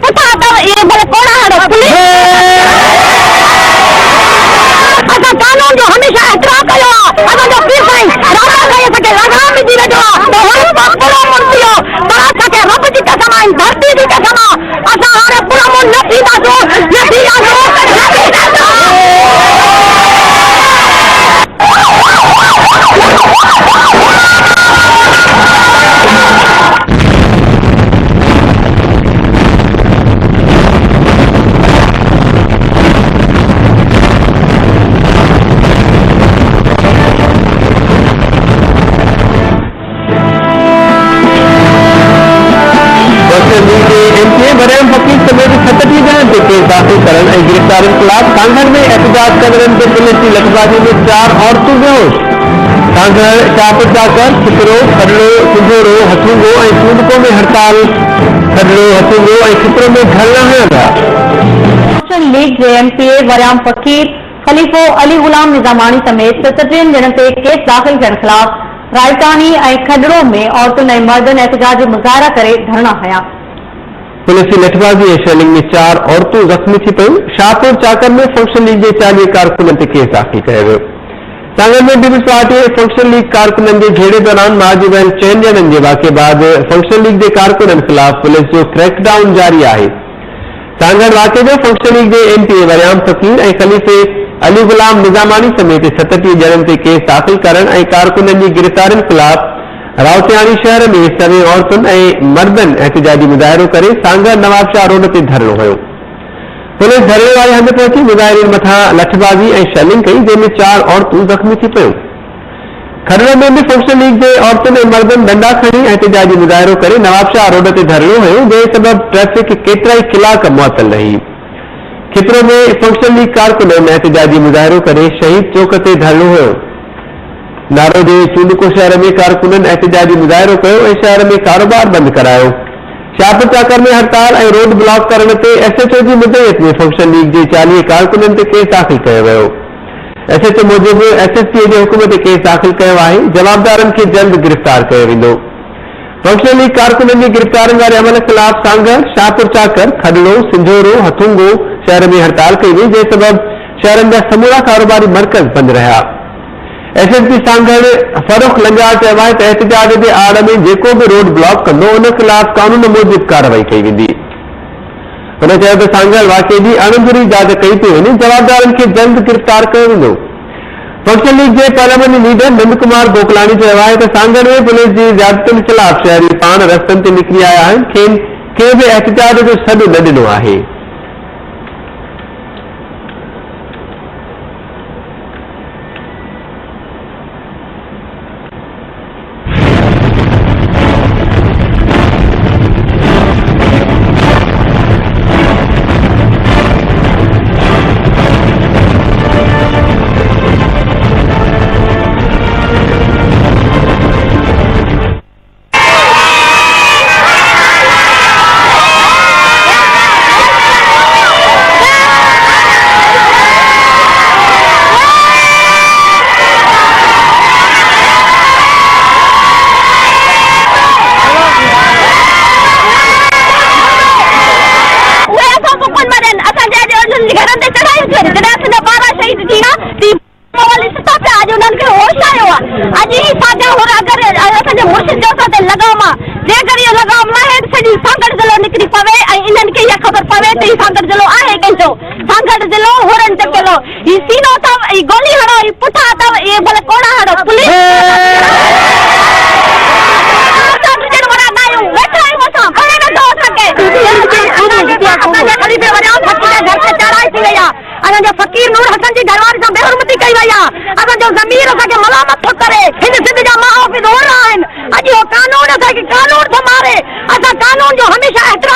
पुठा ये भले कोड़ा हड़ो पुलिस असा कानून जो हमेशा एहतराम कयो असा जो पीर साईं राजा कहे सके लगाम दी रजो तो हर पूरा मुंतियो बड़ा सके रब जी कसम आई धरती दी कसम असा हारे पूरा मुन न थींदा जो मरियम फकीर समेत 37 ॼणनि ते केस दाख़िल करण ऐं गिरफ़्तारियुनि ख़िलाफ़ सांगड़ में एहतजाज कंदड़नि ते पुलिस जी लठबाज़ी में 4 औरतूं बेहोश सांगड़ शाहपुर चाकर खितरो खडलो सिंधोरो हथुंगो ऐं चूंडको में हड़ताल खडलो हथुंगो ऐं खितरो में धरना हणिया विया मुस्लिम लीग जे एमपीए मरियम फकीर खलीफ़ो अली गुलाम निज़ामानी समेत 37 ॼणनि ते केस दाख़िल करण ख़िलाफ़ रायतानी ऐं खडड़ो में औरतुनि ऐं मर्दनि एहतजाज मुज़ाहिरा करे धरना हया पुलिस की लठबाजी ऐं शेलिंग में 4 औरतूं ज़ख़्मी थी पयूं शाहपुर चाकर में फंक्शन लीग के 40 कारकुननि ते केस दाख़िल कयो वियो सांगड़ में पीपल्स पार्टी ऐं फंक्शन लीग कारकुननि जे झेड़े दौरान मारिजी वियल 4 ॼणनि जे वाक़े बाद फंक्शन लीग जे कारकुननि ख़िलाफ़ पुलिस जो क्रैकडाउन जारी आहे सांगड़ वाक़े जो फंक्शन लीग जे एमपीए मरियम फकीर ऐं खलीफ़े अली गुलाम निज़ामानी समेत 37 ॼणनि ते केस दाख़िल करण ऐं कारकुननि जी गिरफ़्तारियुनि ख़िलाफ़ रावतियाणी शहर में सवे औरतुनि ऐं मर्दनि एहतजाजी मुज़ाहिरो करे सांगड़ नवाबशाह रोड ते धरणो हुयो पुलिस धरणे वारे हंधि पहुची मुज़ाहिरीन मथां लठबाज़ी ऐं शेलिंग कई जंहिंमें 4 औरतूं ज़ख़्मी थी पयूं खडड़े में बि फंक्शन लीग जे औरतुनि ऐं मर्दनि डंडा खणी एहतजाजी मुज़ाहिरो करे नवाबशाह रोड ते धरणो हुयो जंहिं सबबि ट्रैफ़िक केतिरा ई कलाक मुअतल रही खितरो में फंक्शन लीग कारकुननि एहतजाजी मुज़ाहिरो करे शहीद चौक ते धरणो हुयो नारो जे चूंडको शहर में कारकुननि एहतजाजी मुज़ाहिरो कयो ऐं शहर में कारोबार बंदि करायो शाहपुर चाकर में हड़ताल ऐं रोड ब्लॉक करण ते एसएचओ जी मुदयत में फंक्शन लीग जे 40 कारकुननि ते केस दाख़िल कयो वियो एसएचओ मूजिबि एसएसपी जे हुकुम ते केस दाख़िल कयो आहे जवाबदारनि खे जल्द गिरफ़्तार कयो वेंदो फंक्शन लीग कारकुननि जी गिरफ़्तारियुनि वारे अमल ख़िलाफ़ सांगड़ शाहपुर चाकर खडलो सिंधोरो हथुंगो शहर में हड़ताल कई वई जंहिं सबबि शहरनि जा समूरा कारोबारी मर्कज़ बंदि रहिया एसएसपी सांगड़ फरूख लंजार चयो आहे त एहतजाज जे आड़ में जेको बि रोड ब्लॉक कंदो उन ख़िलाफ़ कानून मूजिबि कार्रवाई कई वेंदी हुन चयो त सांगड़ वाक़े जी अणुधुरी जांच कई पई वञे जवाबदारनि खे जल्द गिरफ़्तार कयो वेंदो फंक्शन लीग जे पार्लियामेंटी लीडर नंद कुमार गोकलानी चयो आहे त सांगड़ में पुलिस जी ज़्यादतियुनि ख़िलाफ़ शहरी पाण रस्तनि ते निकिरी आया आहिनि कंहिं बि एहतजाज जो सॾु न ॾिनो आहे गोली हड़ो पुठा ये भले कोड़ा हड़ो पुलिस फकीर नूर हसन जी घरवारी से बेहरमती कई वई आहे जो ज़मीर असांखे मलामत थो करे हिन सिंध जा महाफ़िज़ हो आहिनि अॼु कानून असांखे कानून थो मारे असां कानून जो हमेशा एतिरो